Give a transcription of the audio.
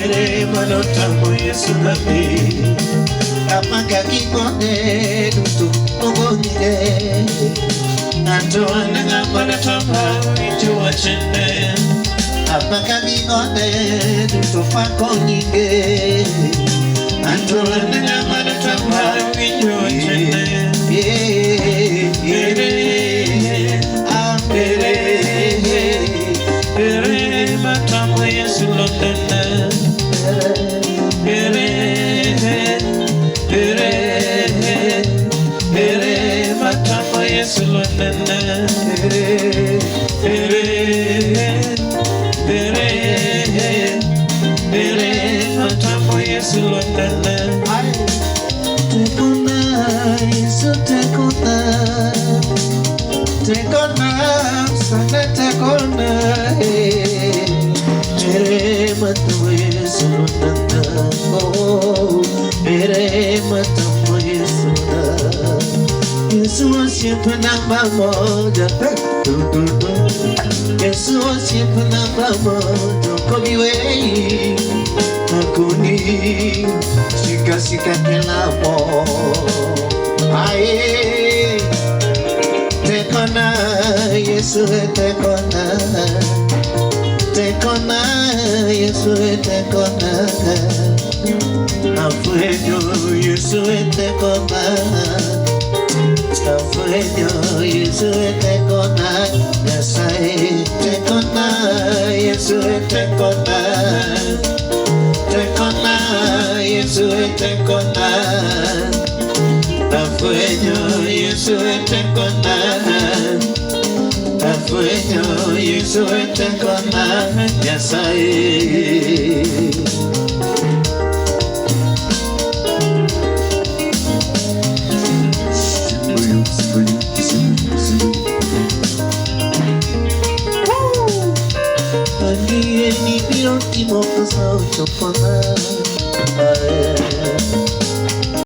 Malotamo Yesu nabi Apaka kikone Dutu Obonire Anto ananga Malotamo Itu wachende Apaka kikone Dutu fakonige Anto ananga Malotamo Itu wachende Ere matamo Yesu lotende Matama Yesu lotende Matama Yesu lotende Tekona Yesu tekona Tekona sana tekona Matama Yesu lotende Matama Yesu Yesu siempre namba moja Yesu siempre namba moja Komiwe Akuni Sika kelamo Aye Tekona Yesu tekona Tekona Yesu tekona Afueño Yesu tekona Afueño Yesu tekona Yasai tekona Yesu tekona Tekona Yesu tekona Afueño Yesu tekona Afueño Yesu tekona Yasai Ni último pasado chopana